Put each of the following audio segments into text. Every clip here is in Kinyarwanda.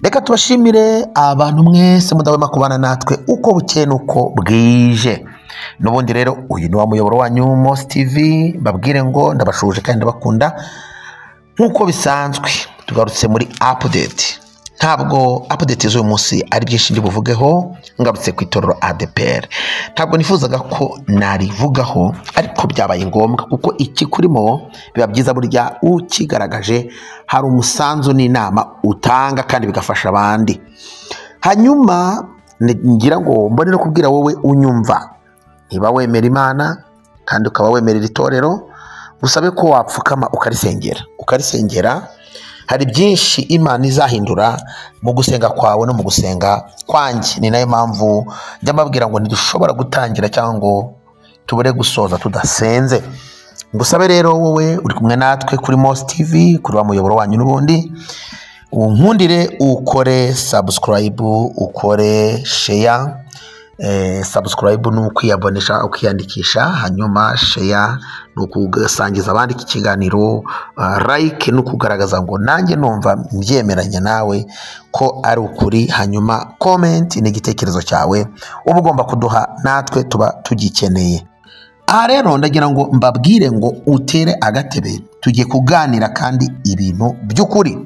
Reka tubashimire abantu mwese mudahwema kubana natwe uko bukeye nuko bwije. Nubundi rero uyu ni wa muyoboro wanyu Mos TV, babwire ngo ndabashuje kandi ndabakunda nkuko bisanzwe. Tugarutse muri update. Ntabwo update z'uyu munsi ari byinshi ndi buvugeho, ngarutse ku itorero ADPR. Ntabwo nifuzaga ko narivugaho ariko byabaye ngombwa kuko iki kurimo biba byiza burya ukigaragaje hari umusanzu n'inama utanga kandi bigafasha abandi. Hanyuma ngira ngo mbone no kubwira wowe unyumva, niba wemera Imana kandi ukaba wemerera itorero, gusabe ko wapfukama ukarisengera. Hari byinshi Imana izahindura mu gusenga kwawe no mu gusenga kwanjye. Ni nayo mpamvu njya mbabwira ngo ntidushobora gutangira cyangwa ngo tubure gusoza tudasenze. Ngusabe rero wowe uri kumwe natwe kuri Mos TV, kuri wa muyoboro wanyu n'ubundi, unkundire ukore subscribe, ukore share. Subscribe ni ukwiyabonesha, ukiyandikisha, hanyuma share ni ukusangiza abandi iki kiganiro, like ni ukugaragaza ngo nanjye numva mbyemeranya nawe ko ari ukuri, hanyuma comment ni igitekerezo cyawe uba ugomba kuduha natwe tuba tugikeneye. Aha rero ndagira ngo mbabwire ngo utere agatebe, tugiye kuganira kandi ibintu by'ukuri.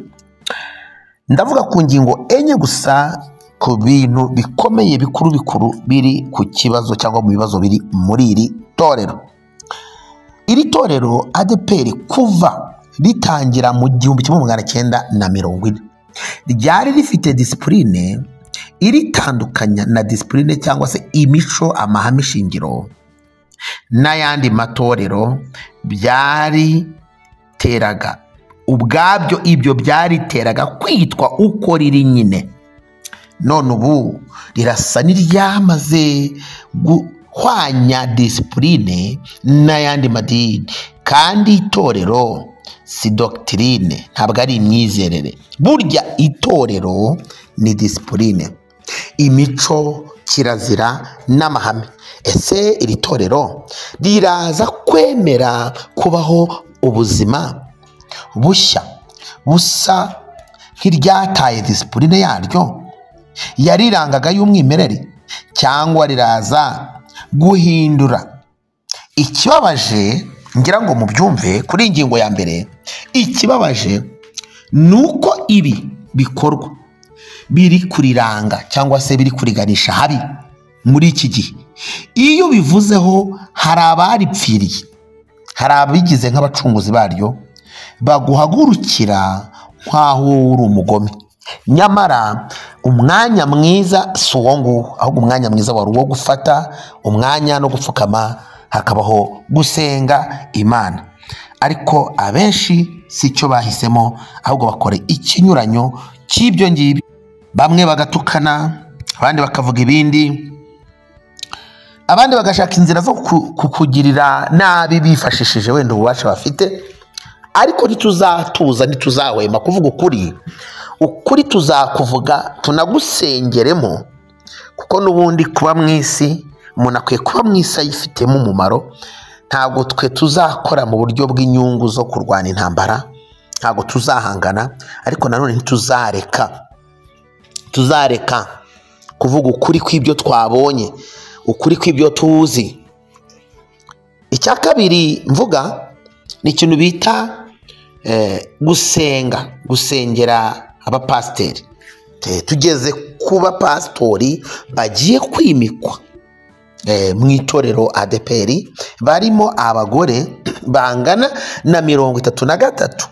Ndavuga ku ngingo enye gusa, ku bintu bikomeye bikuru biri ku kibazo cyangwa mu bibazo biri muri iri torero. Iri torero ADPR kuva ritangira mu 1940 ryari rifite discipline iritandukanya na discipline cyangwa se imico, amahame shingiro n'ayandi matorero byari teraga ubwabyo. Ibyo byari teraga kwitwa uko riri nyine. None ubu rirasa n'iryamaze guhwanya discipline n'ayandi madini, kandi itorero si doctrine, ntabwo ari imyizerere. Burya itorero ni discipline, imico, kirazira n'amahame. Ese iri torero riraza kwemera kubaho ubuzima bushya busa nk'iryataye discipline yaryo yarirangaga y'umwimerere, cyangwa riraza guhindura? Ikibabaje, ngira ngo mubyumve kuri ingingo ya mbere, ikibabaje nuko ibi bikorwa biri kuriranga cyangwa se biri kuriganisha habi muri iki gihe. Iyo bivuzeho hari abaripfiriye, hari abigize nk'abacunguzi baryo, baguhagurukira nk'aho uri umugome. Nyamara umwanya mwiza si uwo nguwo, ahubwo umwanya mwiza wari uwo gufata umwanya no gupfukama, hakabaho gusenga Imana. Ariko abenshi si cyo bahisemo, ahubwo bakora ikinyuranyo cy'ibyo ngibyo. Bamwe bagatukana, abandi bakavuga ibindi, abandi bagashaka inzira zo kukugirira nabi bifashishije wenda ububasha bafite. Ariko ntituzatuza, ntituzahwema kuvuga ukuri tuzakuvuga, tunagusengeremo, kuko n'ubundi kuba mu isi, umuntu akwiye kuba mu isi ayifitemo umumaro. Ntabwo twe tuzakora mu buryo bw'inyungu zo kurwana intambara, ntabwo tuzahangana, ariko nanone tuzareka kuvuga ukuri kw'ibyo twabonye, ukuri kw'ibyo tuzi. Icya kabiri mvuga ni ikintu bita gusengera abapasiteri. Tugeze ku bapasitori bagiye kwimikwa mu itorero ADPR, barimo abagore bangana na 33.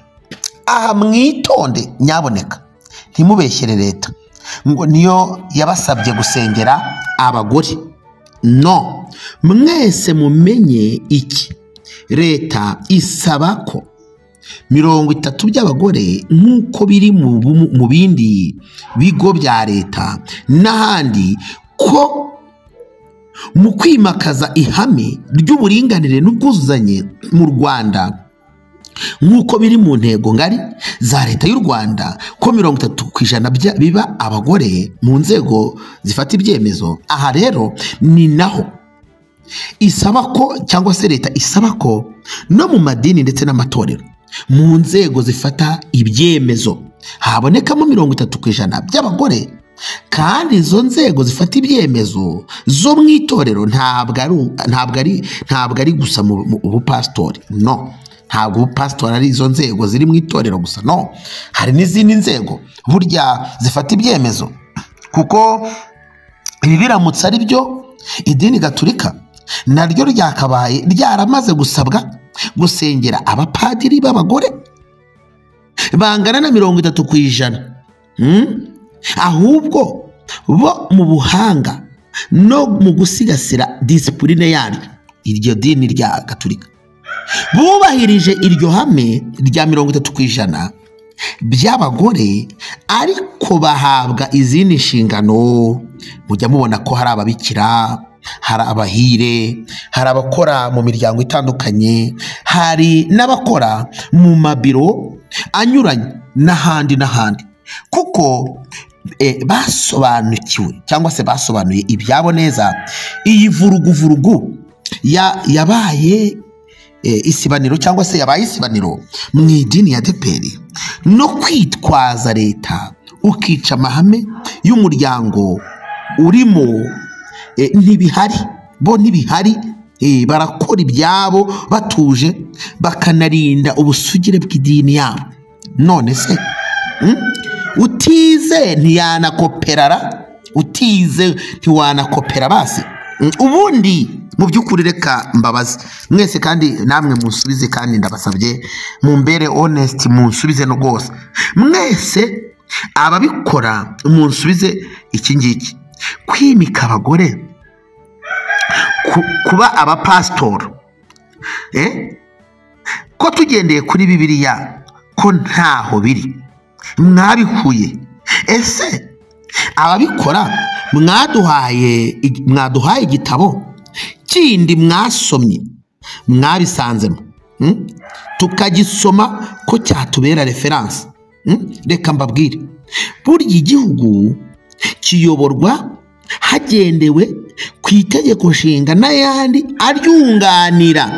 Aha mwitonde nyaboneka, ntimubeshyere leta ngo niyo yabasabye gusengera abagore. No, mwese mumenye iki, leta isaba ko 30 by'abagore nk'uko biri mu bindi bigo bya leta n'ahandi, ko mu kwimakaza ihame ry'uburinganire n'ubwuzuzanye mu Rwanda nk'uko biri mu ntego ngari za leta y'u Rwanda, ko 30% biba abagore mu nzego zifata ibyemezo. Aha rero ni naho isaba ko, cyangwa se leta isaba ko no mu madini ndetse n'amatorero, mu nzego zifata ibyemezo habonekamo 30% by'abagore, kandi izo nzego zifata ibyemezo zo mu itorero ntabwo ari gusa mu bupastori, no, ntabwo ubupastori ari izo nzego ziri mu itorero gusa, no, hari n'izindi nzego burya zifata ibyemezo, kuko ibi biramutse ari byo idini gatulika naryo ryakabaye ryaramaze gusabwa gusengera abapadiri b'abagore bangana na 30%, ahubwo bo mu buhanga no mu gusigasira disipurine yaryo, iryo dini rya gatulika bubahirije iryo hame rya 30% by'abagore, ariko bahabwa izindi nshingano. Mujya mubona ko hari ababikira, hari abahire, hari abakora mu miryango itandukanye, hari n'abakora mu mabiro anyuranye n'ahandi, kuko basobanukiwe cyangwa se basobanuye ibyabo neza. Iyi vuruguvurugu yabaye isibaniro cyangwa se yabaye isibaniro mu idini ya deperi no kwitwaza leta ukica amahame y'umuryango urimo, ntibihari, bo ntibihari, barakora ibyabo batuje bakanarinda ubusugire bw'idini yabo. None se utize ntiyanakoperara, utize ntiwanakopera basi. Ubundi mu by'ukuri reka mbabaze mwese kandi namwe munsubize, kandi ndabasabye mumbere honest, munsubize no rwose mwese ababikora, munsubize iki ngiki: kwimika abagore, kuba abapasitoro, ko tugendeye kuri Bibiliya ko ntaho biri, mwabikuye? Ese ababikora mwaduhaye igitabo kindi mwasomye mwabisanzemo tukagisoma ko cyatubera reference? Reka mbabwire, burya igihugu kiyoborwa hagendewe ku itegeko nshinga n'ayandi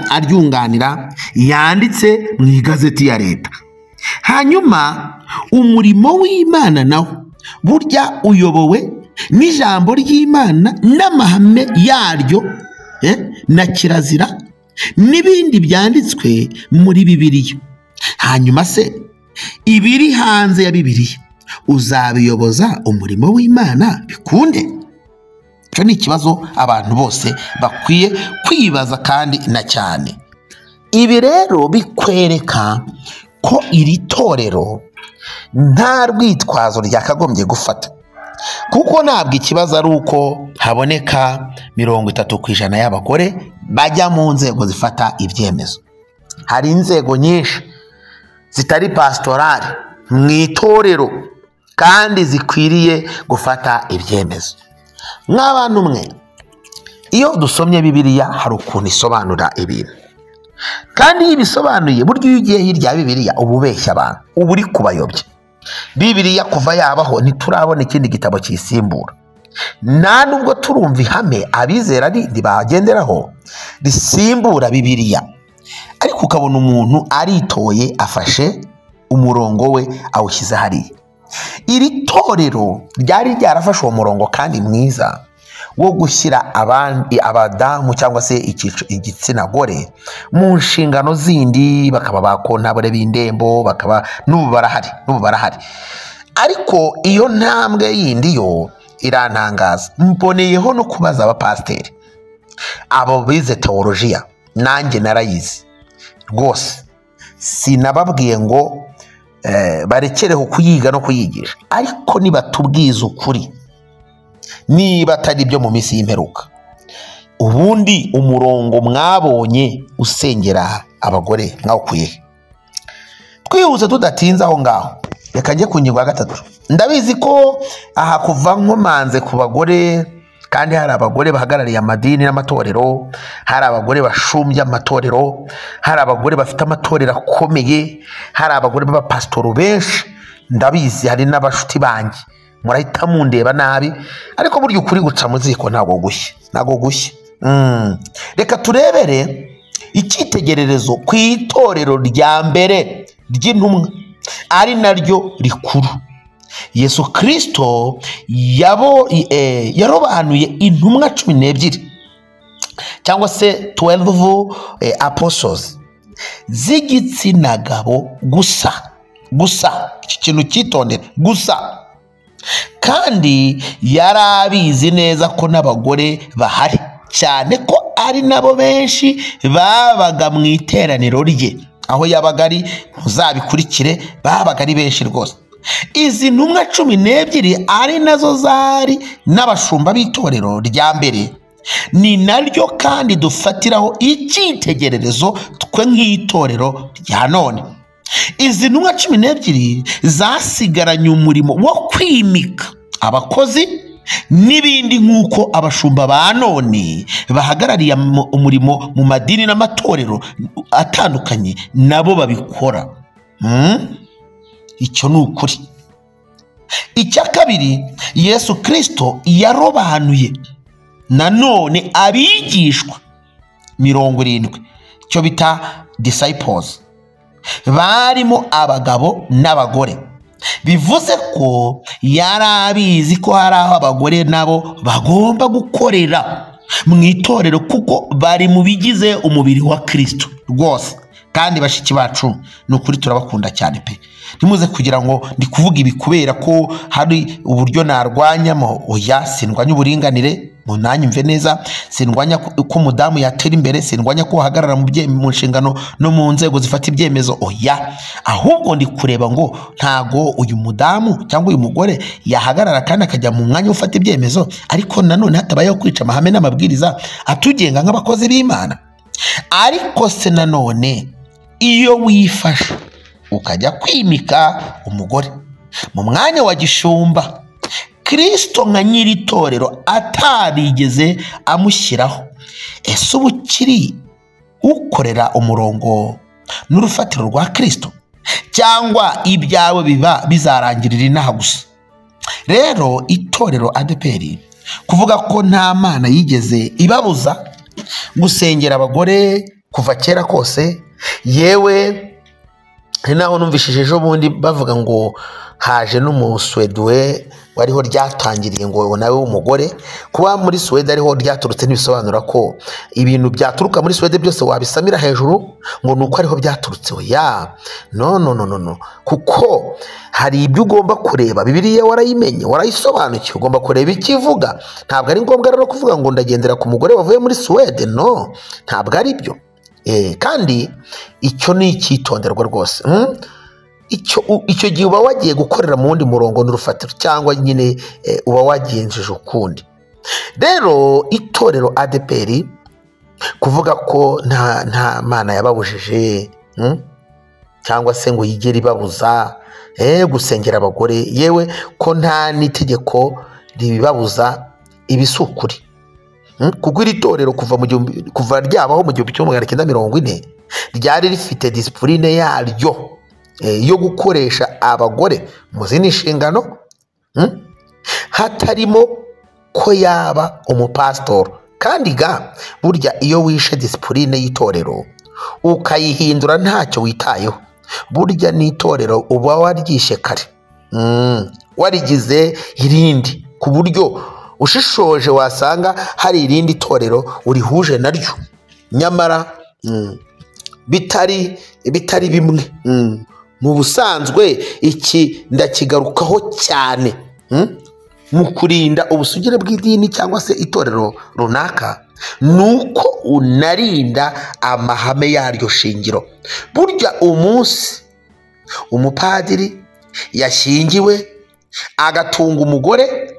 aryunganira yanditse mu igazeti ya leta. Hanyuma umurimo w'Imana nawo burya uyobowe n'ijambo ry'Imana n'amahame yaryo, na kirazira n'ibindi byanditswe muri Bibiliya. Hanyuma se ibiri hanze ya Bibiliya uzabiyoboza umurimo w'Imana bikunde? Cyo ni ikibazo abantu bose bakwiye kwibaza, kandi na cyane. Ibi rero bikwereka ko iri torero nta rwitwazo ryakagombye gufata, kuko ntabwo ikibazo ari uko haboneka 30% y'abagore bajya mu nzego zifata ibyemezo. Hari inzego nyinshi zitari pastorali mu itorero kandi zikwiriye gufata ibyemezo. Nk'abantu mwe, iyo dusomye Bibiliya hari ukuntu isobanura ibintu, kandi iyo ibisobanuye buryo iyo ugiye hirya ya Bibiliya uba ubeshya abantu, uba uri kubayobya. Bibiliya kuva yabaho ntiturabona ikindi gitabo cyisimbura, nta nubwo turumva ihame abizera bagenderaho risimbura Bibiliya. Ariko ukabona umuntu aritoye afashe umurongo we awushyize hariya. Iri torero ryari ryarafashe uwo murongo kandi mwiza wo gushyira abadamu cyangwa se igitsina gore mu nshingano zindi, bakaba bakontabure b'indembo, bakaba n'ubu barahari. Ariko iyo ntambwe yindi yo irantangaza. Mboneyeho no kubaza abapasiteri, abo bize teolojiya, nanjye narayizi rwose, sinababwiye ngo barekereho kuyiga no kuyigisha, ariko nibatubwiza ukuri, niba atari byo mu minsi y'imperuka, ubundi umurongo mwabonye usengera abagore mwawukuye? Twihuse tudatinze aho ngaho, reka njye ku ngingo ya 3. Ndabizi ko aha kuva nkomanze ku bagore, kandi hari abagore bahagarariye amadini n'amatorero, hari abagore bashumbye amatorero, hari abagore bafite amatorero akomeye, hari abagore b'abapasitoro benshi, ndabizi hari n'abashuti banjye, murahita mundeba nabi, ariko burya ukuri guca mu ziko ntago gushya. Reka turebere icyitegererezo ku itorero rya mbere ry'intumwa ari naryo rikuru. Yesu Kristo yarobanuye intumwa 12 cyangwa se 12 apostles z'igitsina gabo gusa iki kintu cyitondera gusa, kandi yarabizi neza ko n'abagore bahari, cyane ko ari nabo benshi babaga mu iteraniro rye aho yabaga ari. muzabikurikire, babaga ari benshi rwose. Izi ntumwa 12 ari nazo zari n'abashumba b'itorero rya mbere, ni naryo kandi dufatiraho icyitegererezo twe nk'itorero rya none. Izi ntumwa 12 zasigaranye umurimo wo kwimika abakozi n'ibindi, nk'uko abashumba ba none bahagarariye umurimo mu madini n'amatorero atandukanye nabo babikora. Icyo ni ukuri. Icya kabiri, Yesu Kristo yarobanuye nanone abigishwa 70, cyo bita disciples, barimo abagabo n'abagore. Bivuze ko yari abizi ko hari aho abagore nabo bagomba gukorera mu itorero, kuko bari mu bigize umubiri wa Kristo rwose. Kandi bashiki bacu, ni ukuri turabakunda cyane pe. Ntimuze kugira ngo ndi kuvuga ibi kubera ko hari uburyo narwanyamo. Oya, sindwanya uburinganire, munanyumve neza. Sindwanya ko umudamu yatera imbere, sindwanya ko hagarara mu nshingano no mu nzego zifata ibyemezo. Oya, ahubwo ndi kureba ngo ntago uyu mudamu cyangwa uyu mugore yahagarara kandi akajya mu mwanya ufata ibyemezo, ariko nanone hatabayeho kwica amahame n'amabwiriza atugenga nk'abakozi b'Imana. Ariko se nanone iyo wifasha ukajya kwimika umugore mu mwanya wa gishumba, Kristo nka nyiri itorero atarigeze amushyiraho, ese ubu kiri ukorera umurongo n'urufatiro rwa Kristo, cyangwa ibyawe biba bizarangirira inaha gusa? Rero itorero ADEPR kuvuga ko nta mana yigeze ibabuza gusengera abagore kuva kera kose. Yewe naho numvishije ejo bundi bavuga ngo haje n'umuswedwe wariho ryatangiriye ngo nawe w'umugore. Kuba muri Swede ariho ryaturutse ntibisobanura ko ibintu byaturuka muri Swede byose wabisamira hejuru ngo nuko ariho byaturutse. Ya no, kuko hari ibyo ugomba kureba. Bibiliya warayimenye, warayisobanukiwe, ugomba kureba ikivuga. Ntabwo ari ngombwa rero kuvuga ngo ndagendera ku mugore wavuye muri Swede. No, ntabwo ari byo. Kandi icyo ni icyitonderwa rwose. Icyo gihe uba wagiye gukorera mu wundi murongo n'urufatiro, cyangwa nyine uba wagenjeje ukundi. Rero itorero ADEPR kuvuga ko nta mana yababujije cyangwa se ngo yigere ibabuza gusengera abagore, yewe ko nta n'itegeko ribibabuza, ibisukuri. Kuko iri torero kuva ryabaho mu 1940 ryari rifite disipurine yaryo yo gukoresha abagore mu zindi nshingano, hatarimo ko yaba umupasitoro. Kandi burya iyo wishe disipurine y'itorero ukayihindura ntacyo witayeho, burya n'itorero uba waryishe kare, warigize irindi, ku buryo ushishoje wasanga hari irindi torero urihuje naryo, nyamara bitari bimwe. Mu busanzwe iki ndakigarukaho cyane mu kurinda ubusugire bw'idini cyangwa se itorero runaka, nuko unarinda amahame yaryo shingiro. Burya umunsi umupadiri yashingiwe agatunga umugore,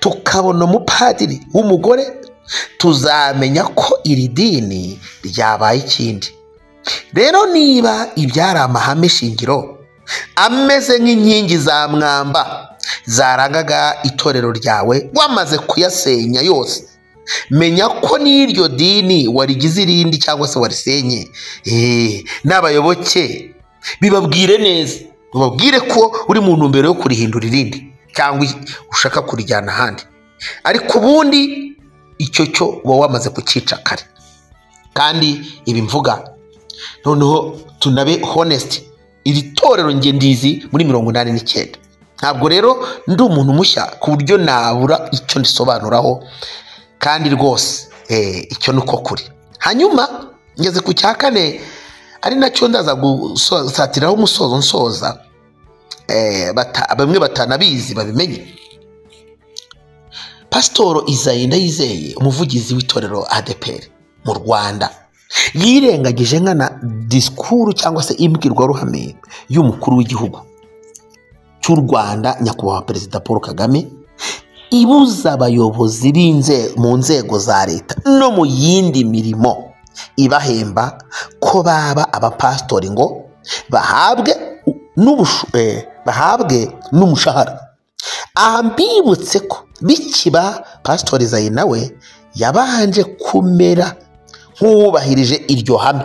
tukabona umupadiri w'umugore, tuzamenya ko iri dini ryabaye ikindi. Rero niba ibyari amahame shingiro ameze nk'inkingi za mwamba zarangaga itorero ryawe wamaze kuyasenya yose, menya ko n'iryo dini warigize irindi cyangwa se warisenye. N'abayoboke bibabwire neza, ubabwire ko uri mu ntumbero yo kurihindura irindi cyangwa ushaka kurijyana ahandi, ariko ubundi icyo cyo uba wamaze kucyica kare. Kandi ibi mvuga noneho tunabe honest, iri torero nge ndizi muri 89. Ntabwo rero ndi umuntu mushya ku buryo nabura icyo ndisobanuraho, kandi rwose icyo nuko kuri. Hanyuma ngeze ku cya kane, ari nacyo ndaza gusatiraho umusozo nsoza, bamwe batanabizi babimenye. Pastor Isaie Ndayizeye, umuvugizi w'itorero ADEPR mu Rwanda, yirengagije nkana disikuru cyangwa se imbwirwaruhame y'umukuru w'igihugu cy'u Rwanda nyakubahwa Perezida Paul Kagame, ibuza abayobozi mu nzego za leta no mu yindi mirimo ibahemba ko baba abapastori ngo bahabwe n'umushahara. Aha mbibutse ko bikiba Pastor Isaie nawe yabanje kumera nk'uwubahirije iryo hame.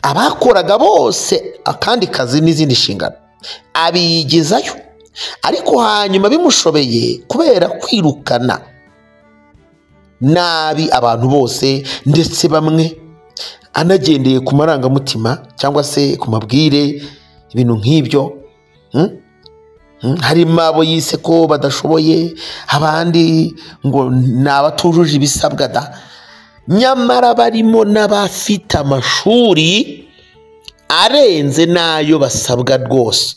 Abakoraga bose akandi kazi n'izindi nshingano abigizayo, ariko hanyuma bimushobeye kubera kwirukana nabi abantu bose, ndetse bamwe anagendeye ku marangamutima cyangwa se ku mabwire, ibintu nk'ibyo. Harimo abo yise ko badashoboye, abandi ngo ni abatujuje ibisabwa da, nyamara barimo n'abafite amashuri arenze n'ayo basabwa rwose,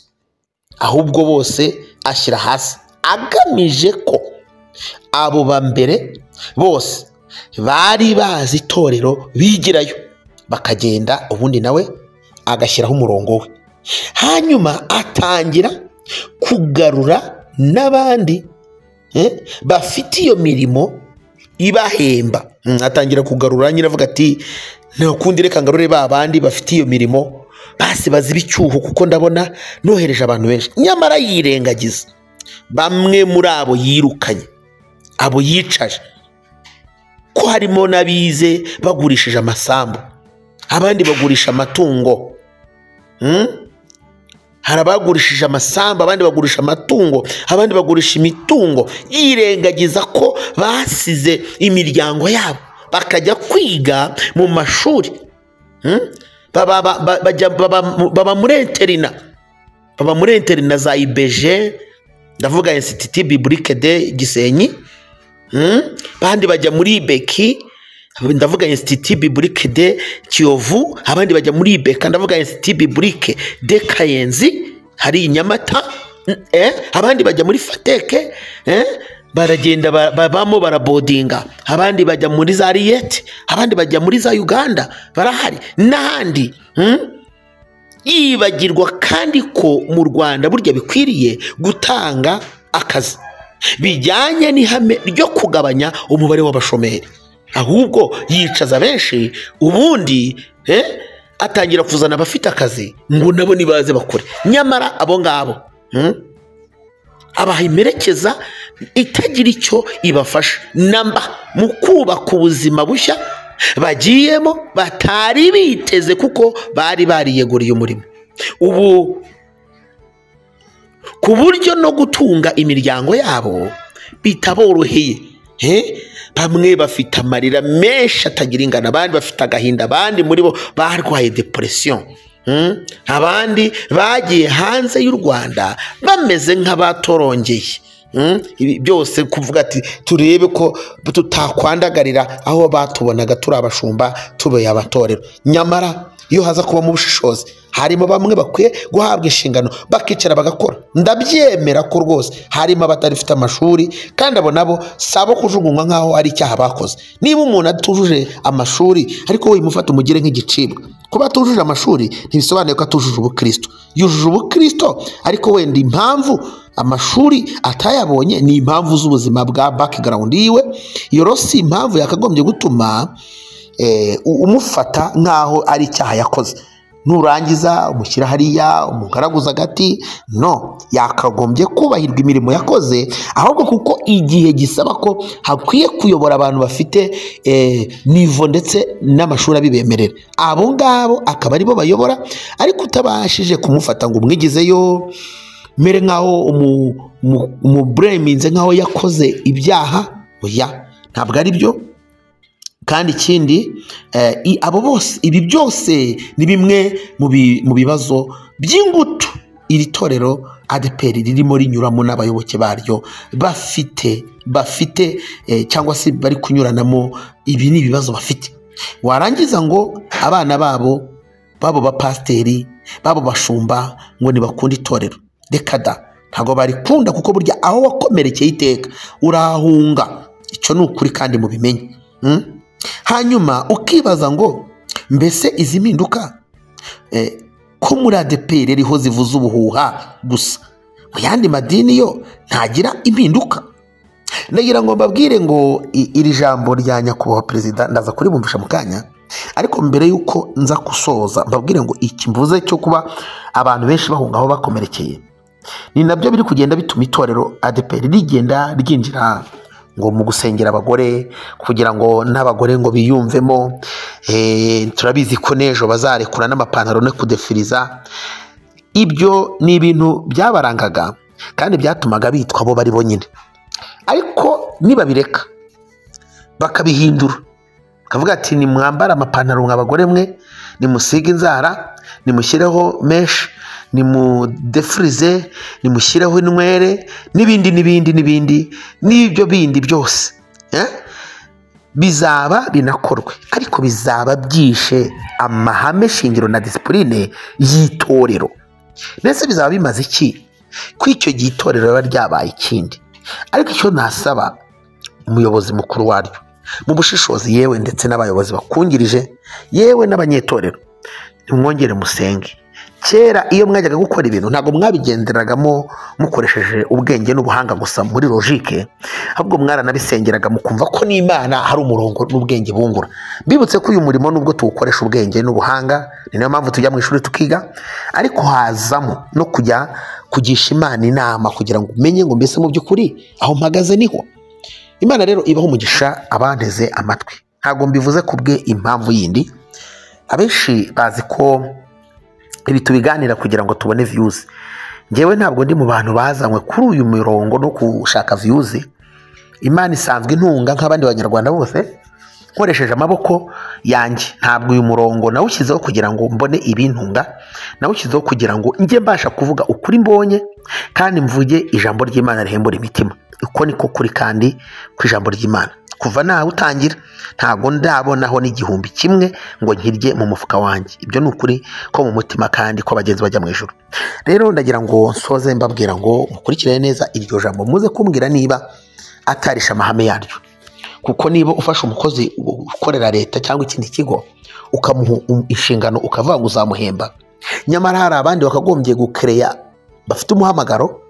ahubwo bose ashyira hasi, agamije ko abo ba mbere bose bari bazi itorero bigirayo bakagenda, ubundi nawe agashyiraho umurongo we. Hanyuma atangira kugarura n'abandi bafite iyo mirimo ibahemba. Atangira kugarura nyine avuga ati ntakundi reka ngarure ba bandi bafite iyo mirimo basi baziba icyuho, kuko ndabona nohereje abantu benshi. Nyamara yirengagiza bamwe muri abo yirukanye, abo yicaje, ko harimo n'abize bagurishije amasambu, abandi bagurisha amatungo. Hari abagurishije amasambu, abandi bagurisha amatungo, abandi bagurisha imitungo. Yirengagiza ko basize imiryango yabo bakajya kwiga mu mashuri, baba muri interina za IBG, ndavuga Institut Biblique de Gisenyi, abandi bajya muri IBEK, ndavuga Institut Biblique de Kiyovu, abandi bajya muri IBEK, ndavuga Institut Biblique de Kayenzi hari Nyamata, abandi bajya muri Fateke, baragenda babamo barabodinga, abandi bajya muri za Riyete, abandi bajya muri za Uganda, barahari n'ahandi. Yibagirwa kandi ko mu Rwanda burya bikwiriye gutanga akazi bijyanye n'ihame ryo kugabanya umubare w'abashomeri, ahubwo yicaza benshi, ubundi atangira kuzana abafite akazi ngo nabo nibaze bakore. Nyamara abo ngabo abaha imerekeza itagira icyo ibafasha namba mu kubaka ubuzima bushya bagiyemo batari biteze, kuko bari bariyeguriye umurimo. Ubu ku buryo no gutunga imiryango yabo bitaboroheye. Bamwe bafite amarira menshi atagira ingano, abandi bafite agahinda, abandi muri bo barwaye depression, abandi bagiye hanze y'u Rwanda bameze nk'abatorongeye. Ibi byose kuvuga ati turebe ko tutakwandagarira aho batubonaga turi abashumba tuboye abatorero. Nyamara iyo haza kuba mu bushishozi, harimo bamwe bakwiye guhabwa inshingano bakicara bagakora. Ndabyemera ko rwose harimo abatarifite amashuri, kandi abo nabo sabo kujugunywa nkaho ari icyaha bakoze. Niba umuntu atujuje amashuri ariko we imufata umugire nk'igicibwa, kuba atujuje amashuri ntibisobanuye ko atujuje ubukristo. Yujuje ubukristo, ariko wenda impamvu amashuri atayabonye ni impamvu z'ubuzima bwa background yiwe. Iyo rosi impamvu yakagombye gutuma umufata nkaho ari icyaha yakoze. Nurangiza umushyira hariya umugaraguza agati, no, yakagombye kubahirwa imirimo yakoze, ahubwo kuko igihe gisaba ko hakwiye kuyobora abantu bafite nivo ndetse n'amashuri abibemerera. Abo ngabo akaba aribo bayobora, ariko utabashije kumufata ngo umwigizeyo mere nkaho umubreminze nkaho yakoze ibyaha, oya, ntabwo ari byo. kandi ikindi abo bose ibi byose ni bimwe mu bibazo by'ingutu iri torero ADEPR ririmo rinyuramo n'abayoboke baryo bafite cyangwa se bari kunyuranamo. Ibi ni ibibazo bafite. Warangiza ngo abana babo bapasteri babo bashumba ngo ntibakunda itorero. Reka da, ntabwo barikunda kuko burya aho wakomerekeye iteka urahunga. Icyo ni ukuri kandi mubimenye. Hanyuma ukibaza ngo mbese izi mpinduka ko muri ADEPR riho zivuza ubuhuha gusa, mu yandi madini yo ntagira impinduka. Nagira ngo mbabwire ngo iri jambo rya nyakubahwa perezida ndaza kuribumvisha mu kanya, ariko mbere yuko nza gusoza mbabwire ngo iki mvuze cyo kuba abantu benshi bahunga aho bakomerekeye ni nabyo biri kugenda bituma itorero ADEPR rigenda ryinjira ngo mu gusengera abagore kugira ngo n'abagore ngo biyumvemo. Turabizi ko nejo bazarekura n'amapantaro no kudefiriza. Ibyo ni ibintu byabarangaga kandi byatumaga bitwa abo bari bonyine, ariko nibabireka bakabihindura kavuga ati ni mwambara amapantaro mw'abagore mwe, nimusige inzara, nimushyireho mesh, nimudefirize, nimushyireho inwere n'ibindi n'ibyo bindi byose bizaba binakorwe, ariko bizaba byishe amahame shingiro na disipurine y'itorero. Mbese bizaba bimaze iki ko icyo gihe itorero riba ryabaye ikindi? Ariko icyo nasaba umuyobozi mukuru waryo mu bushishozi, yewe ndetse n'abayobozi bakungirije, yewe n'abanyetorero, nimwongere musenge. Kera iyo mwajyaga gukora ibintu ntabwo mwabigenderagamo mukoresheje ubwenge n'ubuhanga gusa muri logique, ahubwo mwaranabisengeraga mukumva ko n'Imana hari umurongo n'ubwenge bungura. Bibutse ko uyu murimo nubwo tuwukoresha ubwenge n'ubuhanga, ni nayo mpamvu tujya mu ishuri tukiga, ariko hazamo no kujya kugisha Imana inama kugira ngo umenye ngo mbese mu by'ukuri aho mpagaze niho. Imana rero ibaho umugisha abanteze amatwi. Ntabwo mbivuze kubwe impamvu yindi. Abenshi bazi ko ibi tubiganira kugira ngo tubone views. Ngewe ntabwo ndi mu bantu bazanywe kuri uyu mirongo no gushaka views. Imana isanzwe intunga nk'abandi banyarwanda bose nkoresheje amaboko yanjye. Ntabwo uyu murongo nawushyizeho kugira ngo mbone ibintunga, nawushyizeho kugira ngo njye mbasha kuvuga ukuri mbonye kandi mvuge ijambo ry'Imana rihembura imitima. Uko niko kuri kandi ku ijambo ry'Imana. Kuva nawe utangira ntabwo ndabonaho n'igihumbi kimwe ngo nkirye mu mufuka wanjye. Ibyo ni ukuri ko mu mutima kandi ko abagenzi bajya mu ijuru. Rero ndagira ngo nsoze mbabwira ngo mukurikirane neza iryo jambo, muze kumbwira niba atarisha amahame yaryo. Kuko niba ufashe umukozi ukorera leta cyangwa ikindi kigo ukamuha inshingano ukavuga ngo uzamuhemba, nyamara hari abandi bakagombye gukereya bafite umuhamagaro,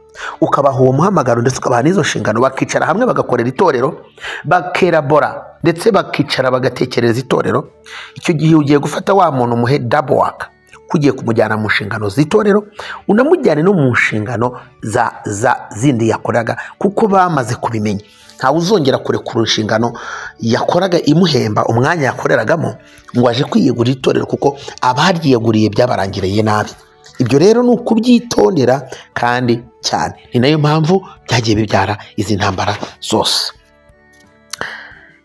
ukabaha uwo muhamagaro ndetse ukabaha n'izo nshingano, bakicara hamwe bagakorera itorero, bakerabora ndetse bakicara bagatekereza itorero. Icyo gihe ugiye gufata wa muntu umuhe double work, kugiye kumujyana mu nshingano z'itorero, unamujyane no mu nshingano za zindi yakoraga, kuko bamaze kubimenya. Ntawe uzongera kurekura inshingano yakoraga imuhemba umwanya yakoreragamo ngo aje kwiyegurira itorero, kuko abaryiyeguriye byabarangiriye nabi. Ibyo rero ni ukubyitondera kandi cyane. Ni nayo mpamvu byagiye bibyara izi ntambara zose.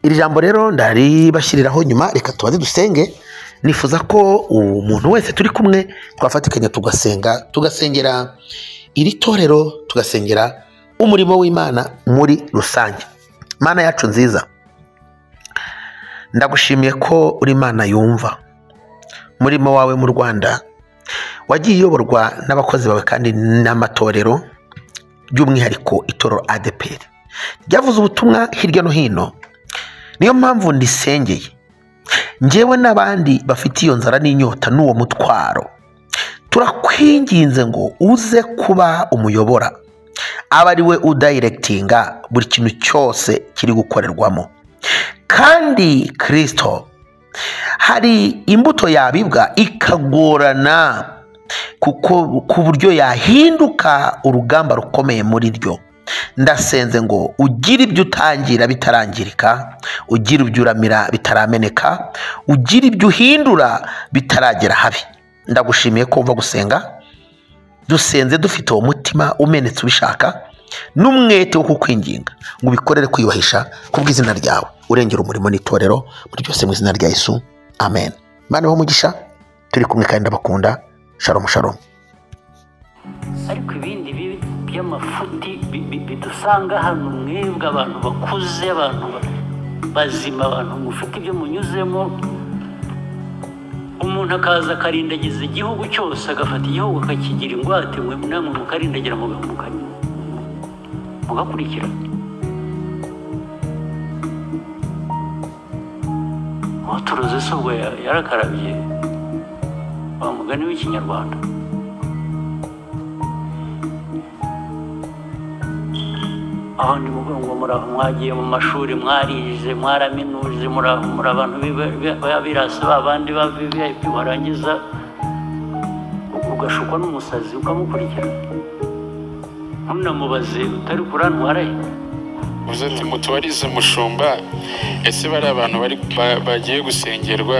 Iri jambo rero ndaribashyiriraho nyuma. Reka tubaze dusenge. Nifuza ko umuntu wese turi kumwe twafatikanya tugasengera iri torero, tugasengera umurimo w'Imana muri rusange. Mana yacu nziza, ndagushimiye ko uri Imana yumva. Umurimo wawe mu Rwanda wagiye uyoborwa n'abakozi bawe kandi n'amatorero, by'umwihariko itorero ADEPR ryavuze ubutumwa hirya no hino. Niyo mpamvu ndisengeye njyewe n'abandi bafite iyo nzara n'inyota n'uwo mutwaro, turakwinginze ngo uze kuba umuyobora, aba ari we udirectinga buri kintu cyose kiri gukorerwamo. Kandi Kristo, hari imbuto yabibwa ikagorana kuko ku buryo yahinduka urugamba rukomeye muri ryo. Ndasenze ngo ugire ibyo utangira bitarangirika, ugire ibyo uramira bitarameneka, ugire ibyo uhindura bitaragera habi. Ndagushimiye ko umva gusenga dusenze dufite uwo mutima umenetse ubishaka n'umwete wo kukwinginga ngo ubikorere kwiyubahisha kubw'izina ryawe. urengera umurimo n'itorero muri byose mu izina rya Yesu, amen. Imana umugisha, turi kumwe kandi ndabakunda. Shalom shalom. Ariko ibindi bibi by'amafuti bidusanga hano, mwebwe abantu bakuze, abantu bazima, abantu mufite ibyo munyuzemo, umuntu akaza akarindagiza igihugu cyose, agafata igihugu akakigira ingwate, mwe namwe mukarindagira mugakurikira. Turuzi se ubwo yarakarabye wa mugani w'ikinyarwanda. Aho ndi ngo muraho mwagiye mu mashuri, mwarize, mwaraminuje, muri abantu b'abirasi babandi barangiza ugashukwa n'umusazi ukamukurikira, ntunamubaze utari kurantwaraye. uvuze ati mutubarize mushumba, ese bari abantu bagiye gusengerwa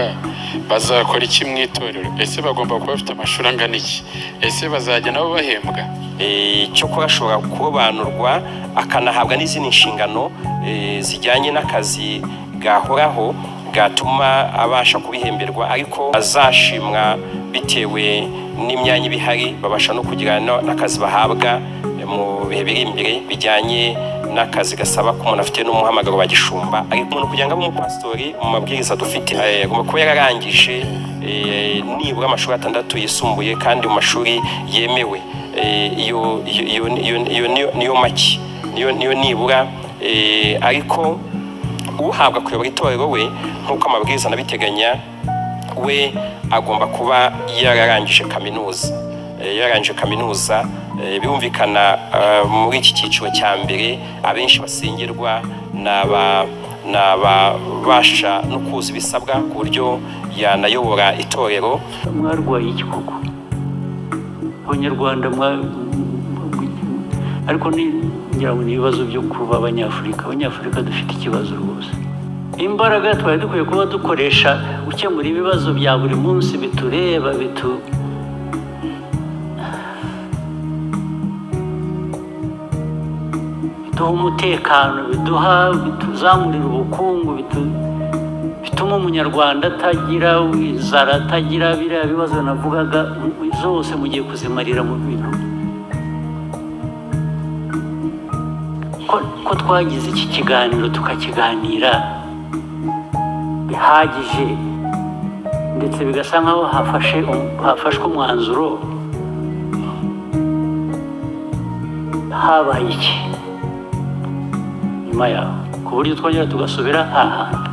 bazakora iki mu itorero? Ese bagomba kuba bafite amashuri angana iki? Ese bazajya nabo bahembwa? Cyo ashobora kurobanurwa akanahabwa n'izindi nshingano zijyanye n'akazi gahoraho gatuma abasha kubihemberwa, ariko azashimwa bitewe n'imyanya ibihari, babasha no kugira n'akazi bahabwa mu bihe biri imbere bijyanye n'akazi gasaba ko umuntu afite n'umuhamagaro wa gishumba. Ariko umuntu kugira ngo abe umupasitori mu mabwiriza dufite agomba kuba yararangije nibura amashuri 6 yisumbuye kandi mu mashuri yemewe. Niyo make, niyo nibura, ariko uhabwa kuyobora itorero we nk'uko amabwiriza nabiteganya, we agomba kuba yararangije kaminuza. Birumvikana muri iki cyiciro cya mbere abenshi basengerwa n'ababasha no kuza ibisabwa ku buryo yanayobora itorero. Mwarwaye iki koko Abanyarwanda? Ariko ngira ngo ni ibibazo byo kuba Abanyafurika dufite ikibazo rwose. Imbaraga twari dukwiye kuba dukoresha gukemura ibibazo bya buri munsi bitureba, biduha umutekano, bituzamurira ubukungu, bituma umunyarwanda atagira inzara, atagira biriya bibazo navugaga zose mugiye kuzimarira mu bintu. Ko twagize iki kiganiro tukakiganira bihagije, ndetse bigasa nkaho hafashwe umwanzuro, habaye iki nyuma yaho ku buryo twongera tugasubira hahandi?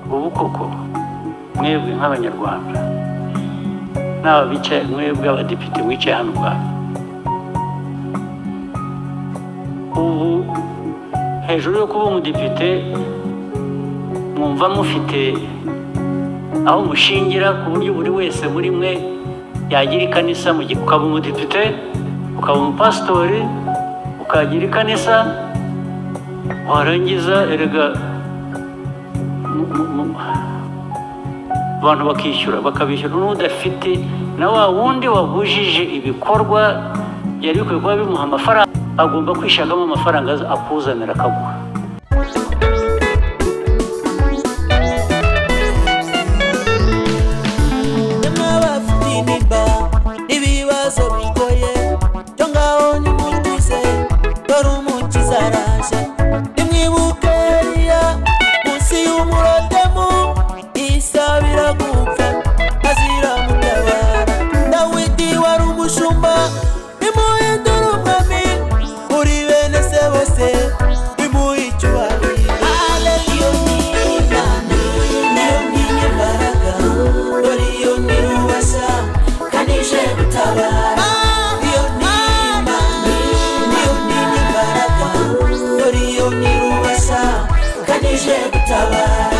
Ubu koko mwebwe nk'Abanyarwanda n'aba bicaye, mwebwe abadepite mwicaye hano ubwanyu, ubu hejuru yo kuba umudepite mwumva mufite aho mushingira ku buryo buri wese muri mwe yagira ikanisa, ukaba umudepite, ukaba umupasitori, ukagira ikanisa, warangiza erega abantu bakabishyura n'udafite, na wa wundi wabujije ibikorwa yari bikwiye kuba bimuha amafaranga, agomba kwishagamo amafaranga akuzanira akaguha. Kanije gutabara.